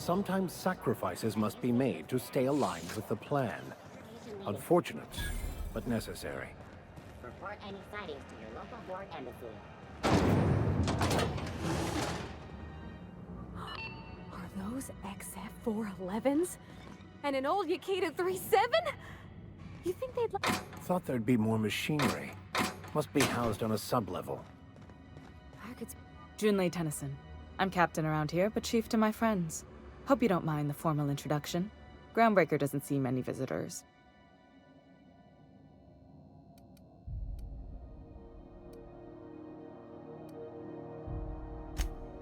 sometimes sacrifices must be made to stay aligned with the plan. Unfortunate, but necessary. Report any sightings to your local board embassy. Are those XF-411s? And an old Yakita 37? You think they'd Thought there'd be more machinery. Must be housed on a sub-level. Junlei Tennyson. I'm captain around here, but chief to my friends. Hope you don't mind the formal introduction. Groundbreaker doesn't see many visitors.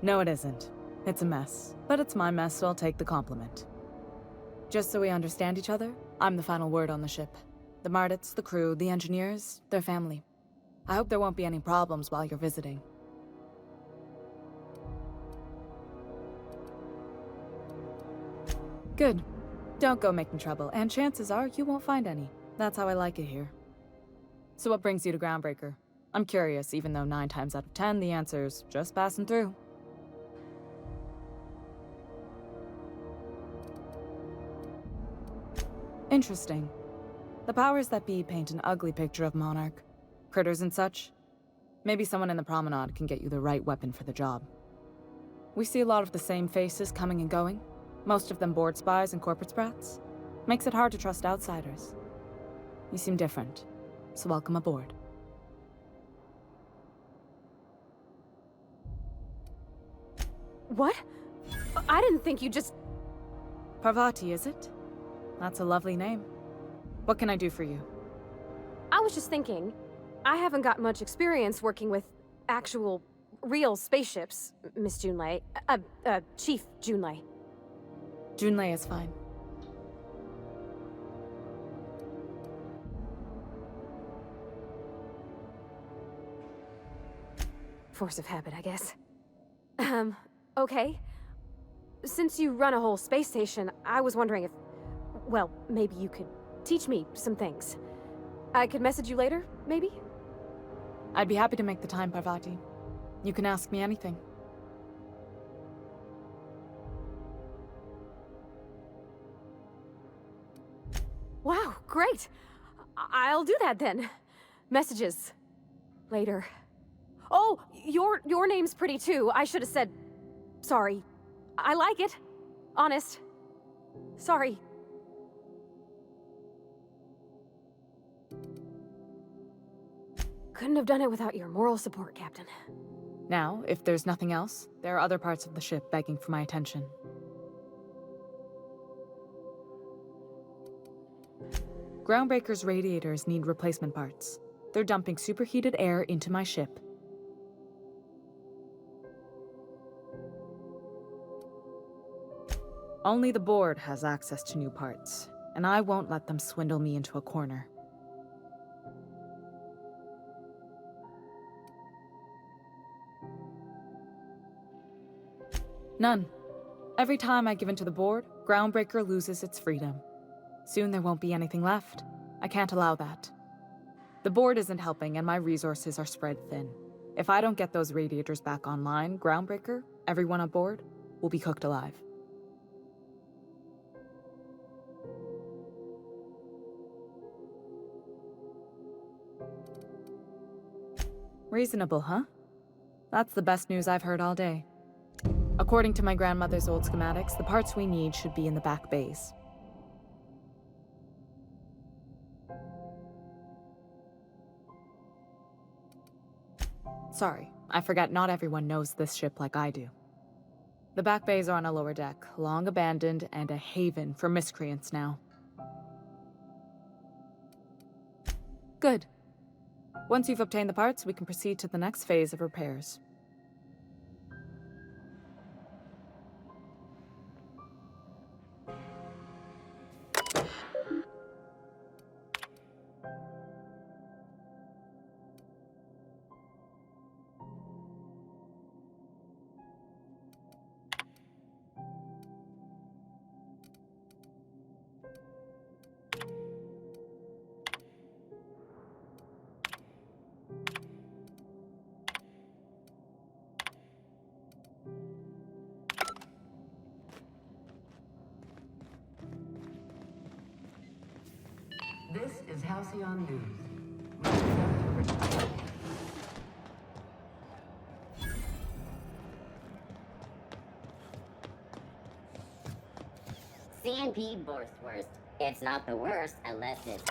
No, it isn't. It's a mess. But it's my mess, so I'll take the compliment. Just so we understand each other, I'm the final word on the ship. The Mardits, the crew, the engineers, their family. I hope there won't be any problems while you're visiting. Good. Don't go making trouble, and chances are you won't find any. That's how I like it here. So what brings you to Groundbreaker? I'm curious, even though 9 times out of 10 the answer's just passing through. Interesting. The powers that be paint an ugly picture of Monarch. Critters and such. Maybe someone in the promenade can get you the right weapon for the job. We see a lot of the same faces coming and going. Most of them board spies and corporate sprats. Makes it hard to trust outsiders. You seem different, so welcome aboard. What? I didn't think you just... Parvati, is it? That's a lovely name. What can I do for you? I was just thinking, I haven't got much experience working with actual, real spaceships, Miss Junlei. Chief Junlei. Junlei is fine. Force of habit, I guess. Okay. Since you run a whole space station, I was wondering if... Well, maybe you could teach me some things. I could message you later, maybe? I'd be happy to make the time, Parvati. You can ask me anything. Wow, great! I'll do that then. Messages. Later. Oh, your name's pretty too. I should have said... Sorry. I like it. Honest. Sorry. Couldn't have done it without your moral support, Captain. Now, if there's nothing else, there are other parts of the ship begging for my attention. Groundbreaker's radiators need replacement parts. They're dumping superheated air into my ship. Only the board has access to new parts, and I won't let them swindle me into a corner. None. Every time I give in to the board, Groundbreaker loses its freedom. Soon there won't be anything left. I can't allow that. The board isn't helping and my resources are spread thin. If I don't get those radiators back online, Groundbreaker, everyone on board, will be cooked alive. Reasonable, huh? That's the best news I've heard all day. According to my grandmother's old schematics, the parts we need should be in the back bays. Sorry, I forgot not everyone knows this ship like I do. The back bays are on a lower deck, long abandoned and a haven for miscreants now. Good. Once you've obtained the parts, we can proceed to the next phase of repairs. Halcyon News. CNP Borstwurst. It's not the worst unless it's...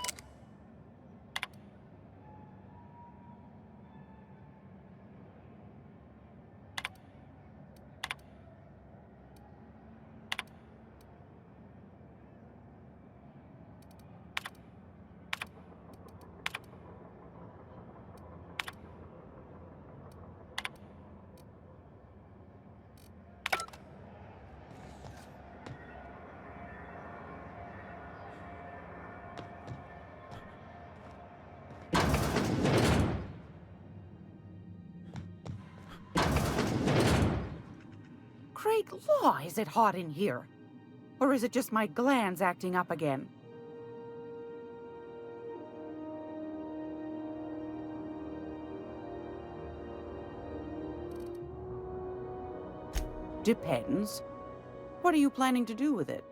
Great law, is it hot in here? Or is it just my glands acting up again? Depends. What are you planning to do with it?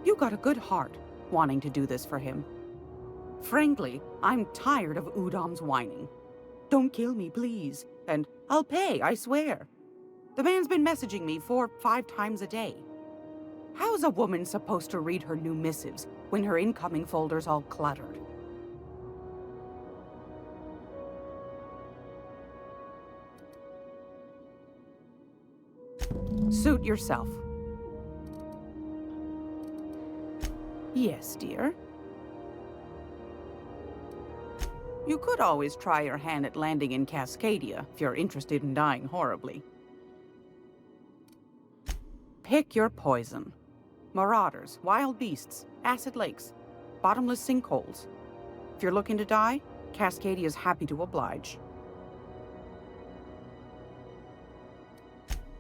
You got a good heart, wanting to do this for him. Frankly, I'm tired of Udom's whining. Don't kill me, please. And I'll pay, I swear. The man's been messaging me 4 or 5 times a day. How's a woman supposed to read her new missives when her incoming folder's all cluttered? Suit yourself. Yes, dear. You could always try your hand at landing in Cascadia if you're interested in dying horribly. Pick your poison. Marauders, wild beasts, acid lakes, bottomless sinkholes. If you're looking to die, Cascadia's happy to oblige.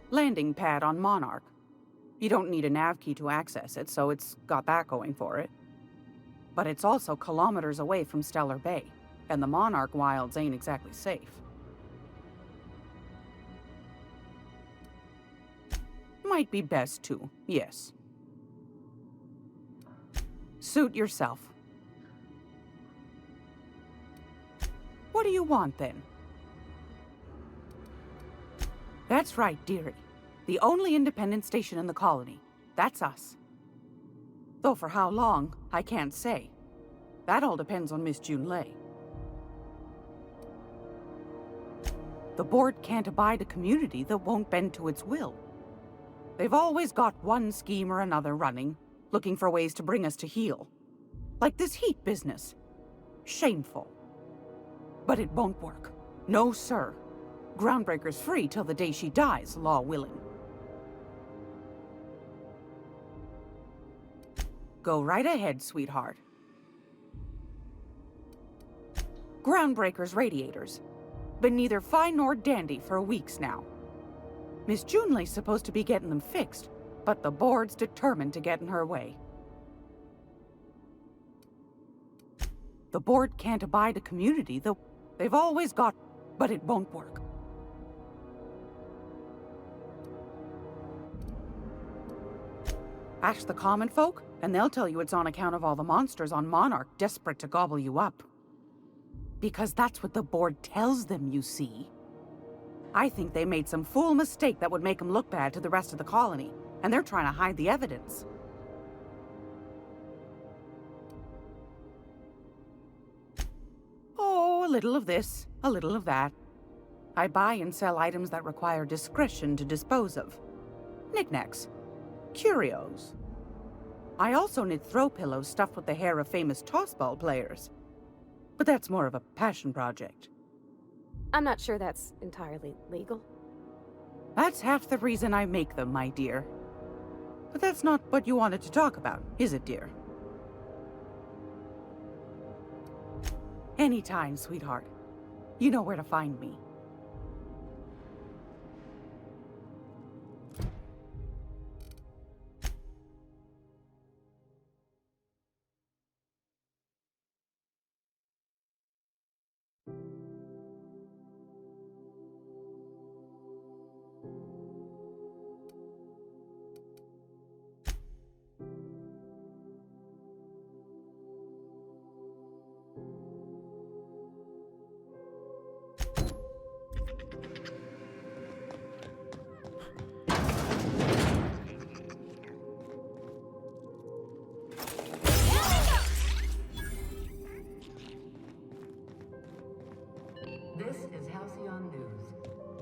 Landing pad on Monarch. You don't need a nav key to access it, so it's got that going for it. But it's also kilometers away from Stellar Bay, and the Monarch wilds ain't exactly safe. Might be best to, yes. Suit yourself. What do you want, then? That's right, dearie. The only independent station in the colony. That's us. Though for how long, I can't say. That all depends on Miss Junlei. The board can't abide a community that won't bend to its will. They've always got one scheme or another running, looking for ways to bring us to heel. Like this heat business. Shameful. But it won't work. No, sir. Groundbreaker's free till the day she dies, law willing. Go right ahead, sweetheart. Groundbreaker's radiators. Been neither fine nor dandy for weeks now. Miss Junlei's supposed to be getting them fixed, but the board's determined to get in her way. The board can't abide a community that they've always got, but it won't work. Ask the common folk, and they'll tell you it's on account of all the monsters on Monarch desperate to gobble you up. Because that's what the board tells them, you see. I think they made some fool mistake that would make them look bad to the rest of the colony, and they're trying to hide the evidence. Oh, a little of this, a little of that. I buy and sell items that require discretion to dispose of. Knickknacks. Curios. I also knit throw pillows stuffed with the hair of famous tossball players. But that's more of a passion project. I'm not sure that's entirely legal. That's half the reason I make them, my dear. But that's not what you wanted to talk about, is it, dear? Anytime, sweetheart. You know where to find me.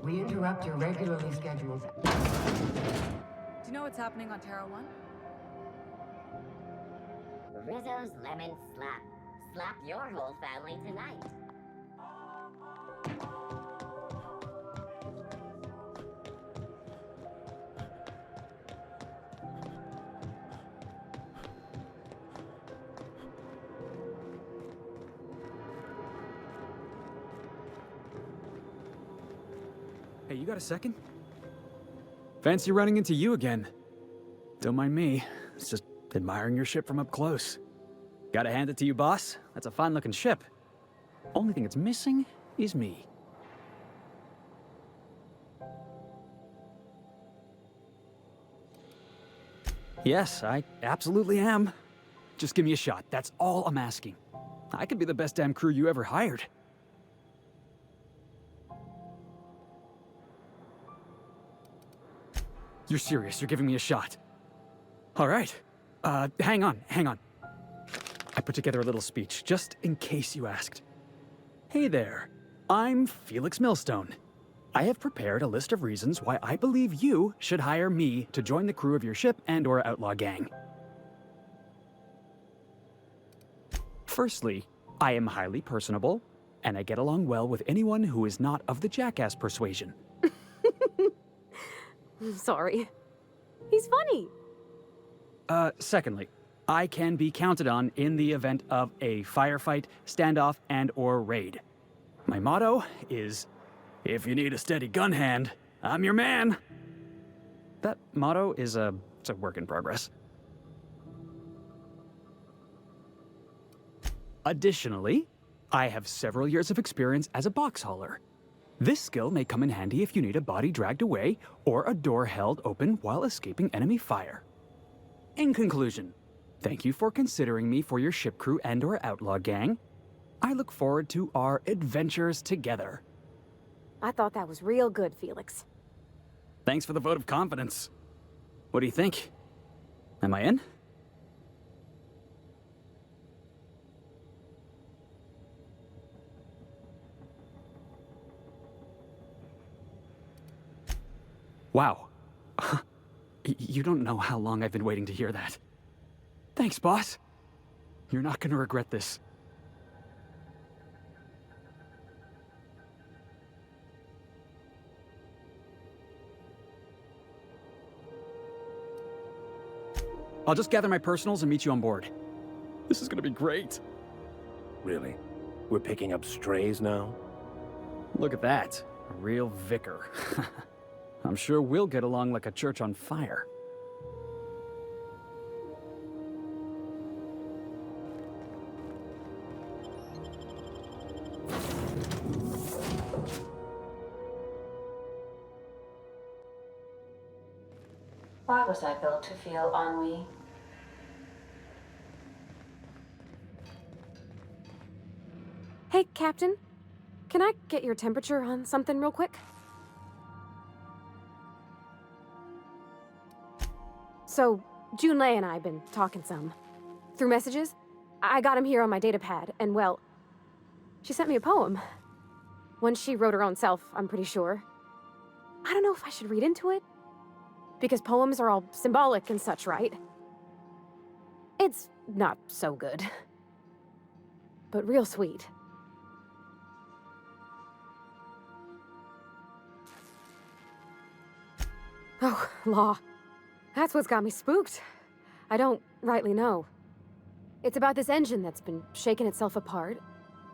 We interrupt your regularly scheduled... Do you know what's happening on Terra 1? Rizzo's lemon slap. Slap your whole family tonight. Hey, you got a second? Fancy running into you again. Don't mind me. It's just admiring your ship from up close. Gotta hand it to you, boss. That's a fine-looking ship. Only thing it's missing is me. Yes, I absolutely am. Just give me a shot. That's all I'm asking. I could be the best damn crew you ever hired. You're serious, you're giving me a shot. All right. Hang on. I put together a little speech, just in case you asked. Hey there, I'm Felix Millstone. I have prepared a list of reasons why I believe you should hire me to join the crew of your ship and/or outlaw gang. Firstly, I am highly personable, and I get along well with anyone who is not of the jackass persuasion. Sorry. He's funny. Secondly, I can be counted on in the event of a firefight, standoff, and/or raid. My motto is, if you need a steady gun hand, I'm your man. That motto is it's a work in progress. Additionally, I have several years of experience as a box hauler. This skill may come in handy if you need a body dragged away or a door held open while escaping enemy fire. In conclusion, thank you for considering me for your ship crew and/or outlaw gang. I look forward to our adventures together. I thought that was real good, Felix. Thanks for the vote of confidence. What do you think? Am I in? Wow. You don't know how long I've been waiting to hear that. Thanks, boss. You're not gonna regret this. I'll just gather my personals and meet you on board. This is gonna be great. Really? We're picking up strays now? Look at that. A real vicar. I'm sure we'll get along like a church on fire. Why was I built to feel ennui? Hey, Captain. Can I get your temperature on something real quick? So, Junlei and I have been talking some. Through messages. I got him here on my datapad, and well, she sent me a poem. One she wrote her own self, I'm pretty sure. I don't know if I should read into it. Because poems are all symbolic and such, right? It's not so good. But real sweet. Oh, law. That's what's got me spooked. I don't rightly know. It's about this engine that's been shaking itself apart.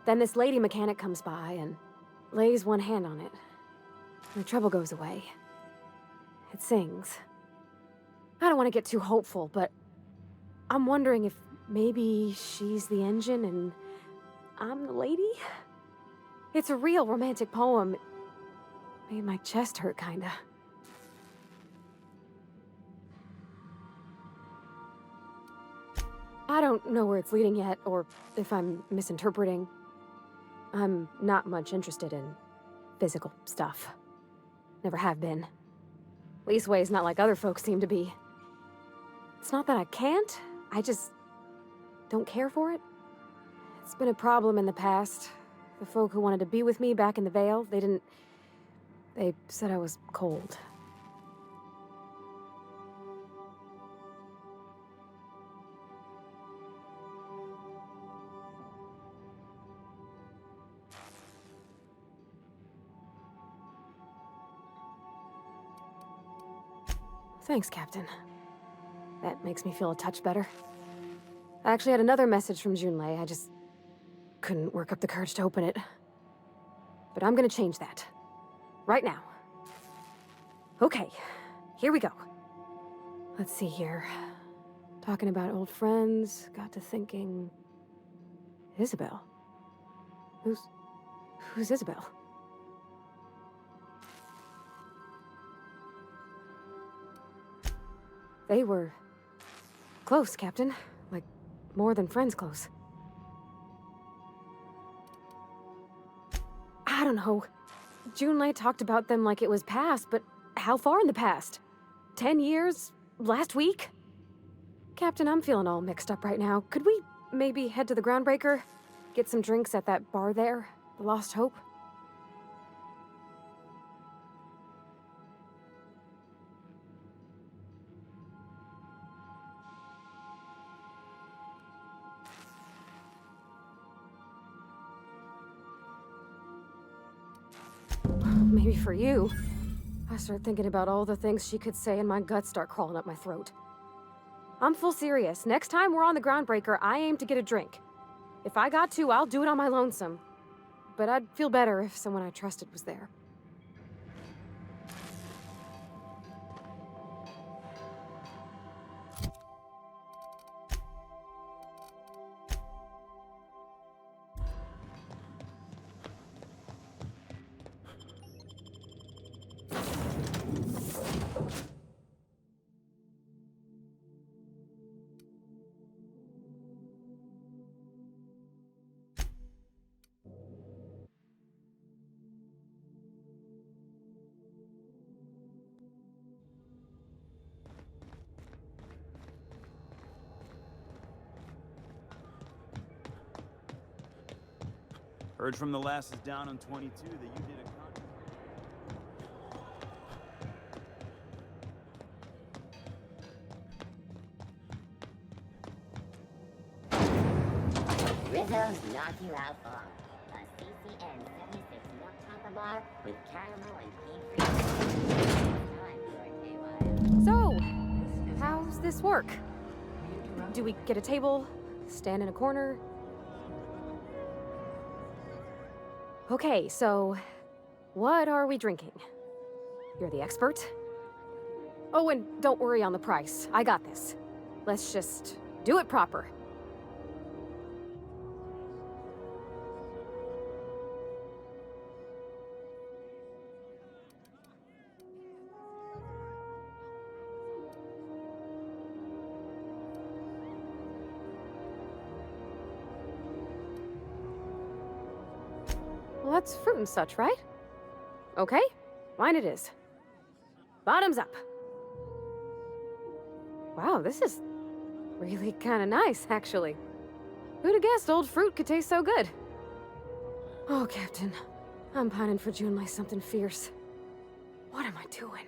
Then this lady mechanic comes by and lays one hand on it. The trouble goes away. It sings. I don't want to get too hopeful, but I'm wondering if maybe she's the engine and I'm the lady? It's a real romantic poem. Made my chest hurt, kinda. I don't know where it's leading yet, or if I'm misinterpreting. I'm not much interested in physical stuff. Never have been. Leastways, not like other folks seem to be. It's not that I can't, I just don't care for it. It's been a problem in the past. The folk who wanted to be with me back in the Vale, they They said I was cold. Thanks, Captain. That makes me feel a touch better. I actually had another message from Junlei. I just couldn't work up the courage to open it. But I'm gonna change that. Right now. Okay, here we go. Let's see here. Talking about old friends, got to thinking... Isabel? Who's Isabel? They were... close, Captain. Like, more than friends close. I don't know. Junlei talked about them like it was past, but how far in the past? 10 years? Last week? Captain, I'm feeling all mixed up right now. Could we maybe head to the Groundbreaker? Get some drinks at that bar there? The Lost Hope? Maybe for you. I start thinking about all the things she could say and my guts start crawling up my throat. I'm full serious. Next time we're on the Groundbreaker, I aim to get a drink. If I got to, I'll do it on my lonesome. But I'd feel better if someone I trusted was there. Heard from the lasses down on 22 that you did a Rizzo's Knock You Out Bar. A CCN 76 milk chocolate bar with caramel and pea-free. Time for a KY. So, how's this work? Do we get a table? Stand in a corner? Okay, so... what are we drinking? You're the expert? Oh, and don't worry on the price. I got this. Let's just do it proper. Well, that's fruit and such, right? Okay, wine it is. Bottoms up. Wow, this is really kind of nice, actually. Who'd have guessed old fruit could taste so good? Oh, Captain. I'm pining for Junlei something fierce. What am I doing?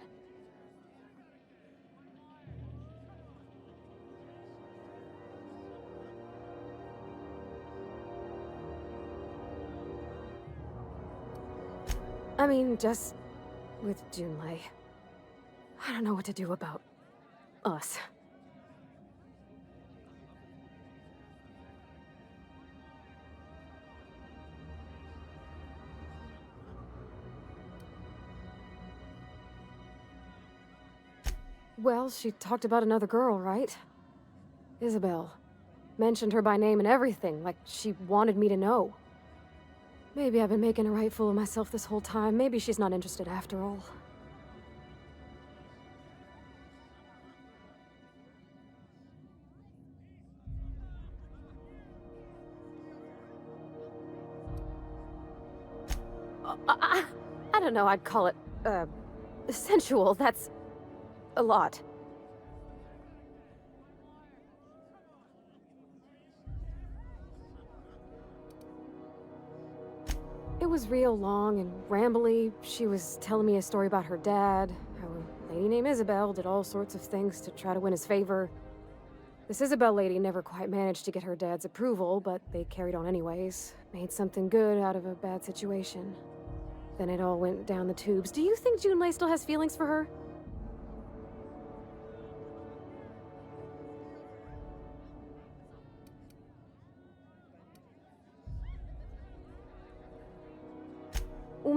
I mean, just with Junlei. I don't know what to do about us. Well, she talked about another girl, right? Isabel. Mentioned her by name and everything, like she wanted me to know. Maybe I've been making a right fool of myself this whole time. Maybe she's not interested after all. I don't know, I'd call it, sensual. That's a lot. It was real long and rambly. She was telling me a story about her dad, how a lady named Isabel did all sorts of things to try to win his favor. This Isabel lady never quite managed to get her dad's approval, but they carried on anyways. Made something good out of a bad situation. Then it all went down the tubes. Do you think Junlei still has feelings for her? Well,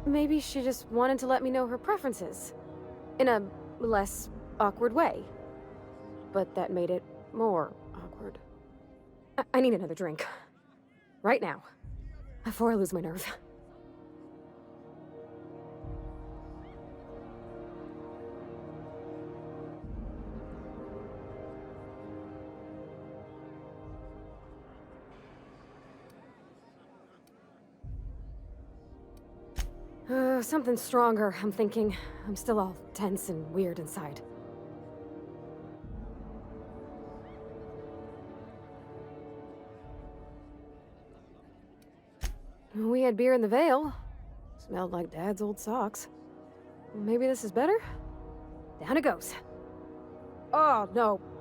maybe she just wanted to let me know her preferences. In a less awkward way. But that made it more awkward. I need another drink. Right now. Before I lose my nerve. Something stronger, I'm thinking. I'm still all tense and weird inside. We had beer in the Vale. Smelled like Dad's old socks. Maybe this is better? Down it goes. Oh,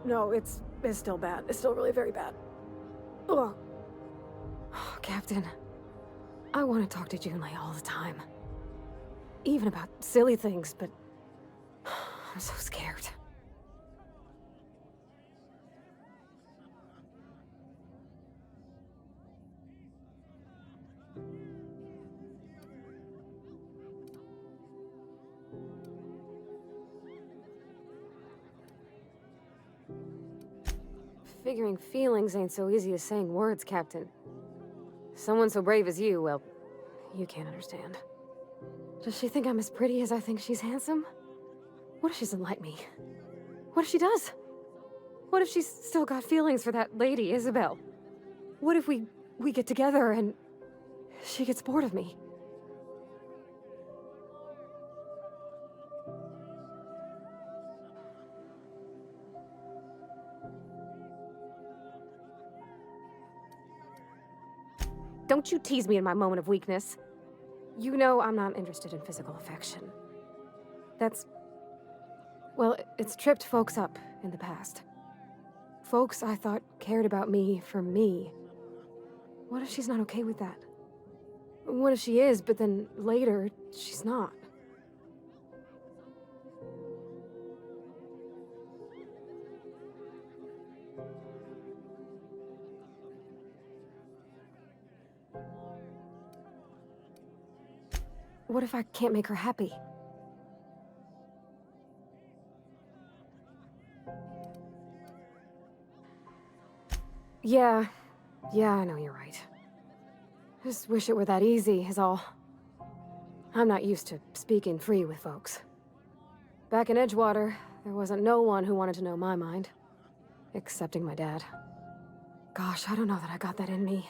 no, it's still bad. It's still really very bad. Ugh. Oh, Captain, I want to talk to Junlei all the time. Even about silly things, but I'm so scared. Figuring feelings ain't so easy as saying words, Captain. Someone so brave as you, well, you can't understand. Does she think I'm as pretty as I think she's handsome? What if she doesn't like me? What if she does? What if she's still got feelings for that lady, Isabel? What if we get together and she gets bored of me? Don't you tease me in my moment of weakness. You know I'm not interested in physical affection. Well, it's tripped folks up in the past. Folks I thought cared about me for me. What if she's not okay with that? What if she is, but then later, she's not? What if I can't make her happy? Yeah, I know you're right. Just wish it were that easy, is all. I'm not used to speaking free with folks. Back in Edgewater, there wasn't no one who wanted to know my mind. Excepting my dad. Gosh, I don't know that I got that in me.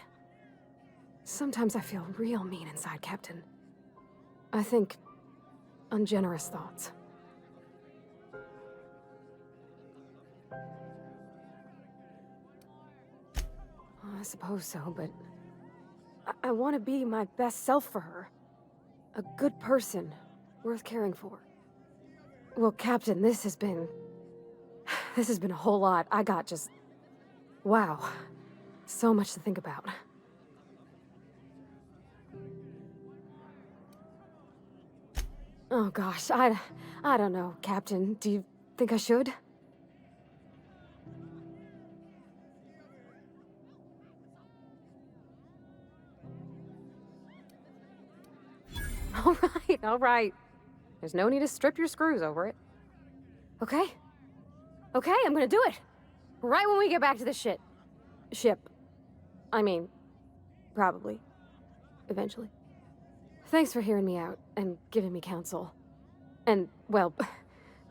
Sometimes I feel real mean inside, Captain. I think ungenerous thoughts. I suppose so, but I want to be my best self for her. A good person, worth caring for. Well, Captain, this has been a whole lot. I got just... wow. So much to think about. Oh gosh, I don't know, Captain. Do you think I should? All right. There's no need to strip your screws over it. Okay? Okay, I'm gonna do it. Right when we get back to the ship. I mean, probably. Eventually. Thanks for hearing me out and giving me counsel. And, well,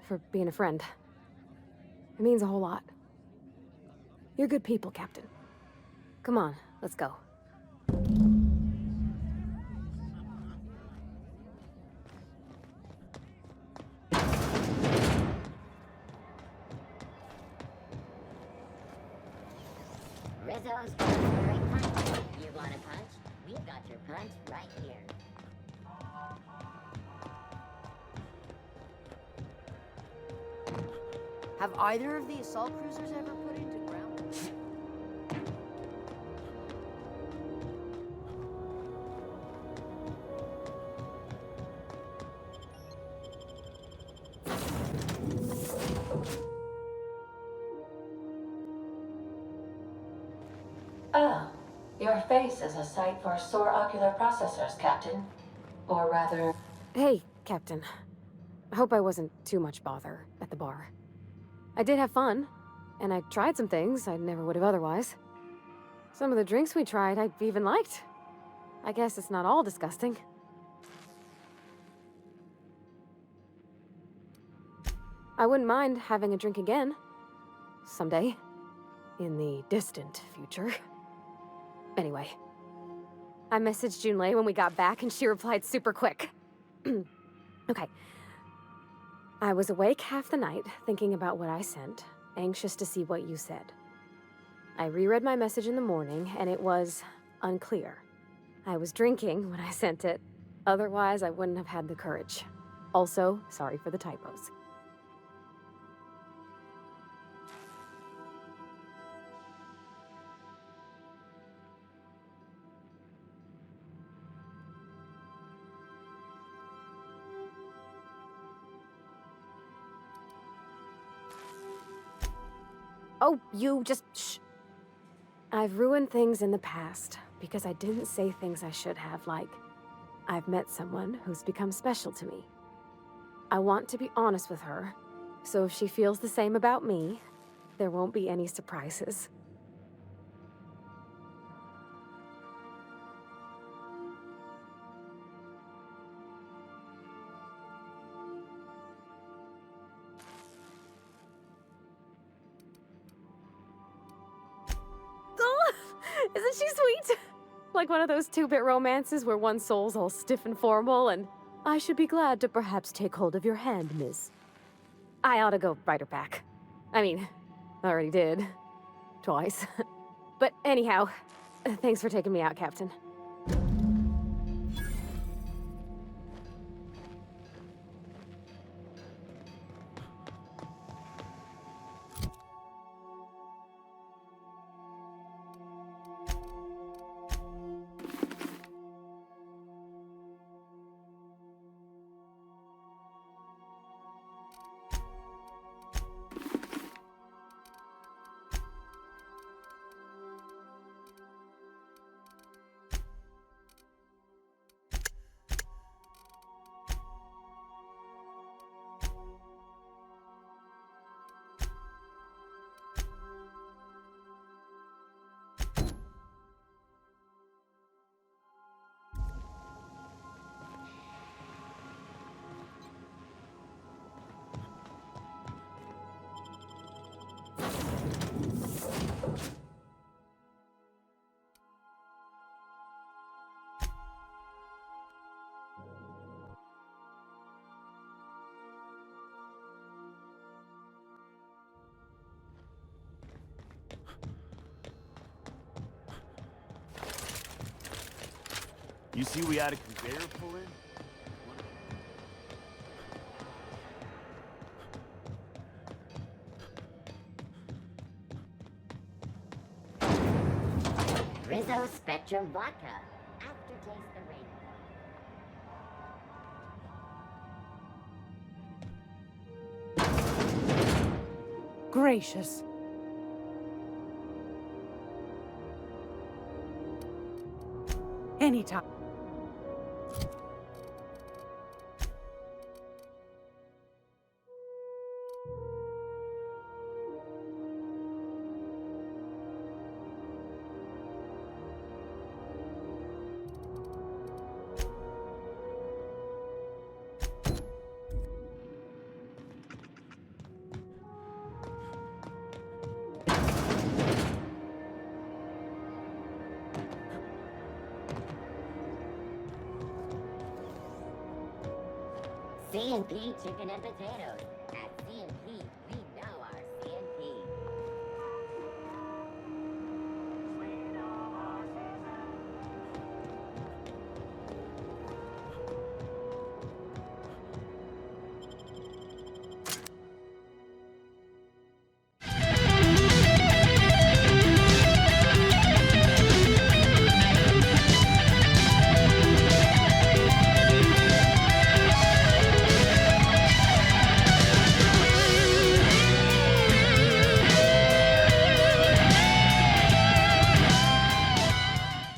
for being a friend. It means a whole lot. You're good people, Captain. Come on, let's go. Rizzo's very punch. You want a punch? We've got your punch right here. Have either of the assault cruisers ever put into ground? Ah, your face is a sight for sore ocular processors, Captain. Or rather... Hey, Captain. I hope I wasn't too much bother at the bar. I did have fun, and I tried some things I never would have otherwise. Some of the drinks we tried I even liked. I guess it's not all disgusting. I wouldn't mind having a drink again. Someday. In the distant future. Anyway. I messaged Junlei when we got back and she replied super quick. Okay. I was awake half the night, thinking about what I sent, anxious to see what you said. I reread my message in the morning, and it was unclear. I was drinking when I sent it. Otherwise, I wouldn't have had the courage. Also, sorry for the typos. Oh, you just shh. I've ruined things in the past because I didn't say things I should have, like, I've met someone who's become special to me. I want to be honest with her, so if she feels the same about me, there won't be any surprises. Isn't she sweet? Like one of those two-bit romances where one soul's all stiff and formal and, I should be glad to perhaps take hold of your hand, miss. I ought to go write her back. I mean, I already did. Twice. But anyhow, thanks for taking me out, Captain. You see we had a conveyor pull in? Rizzo Spectrum Vodka. Aftertaste the rain. Gracious. Anytime. C&P chicken and potatoes.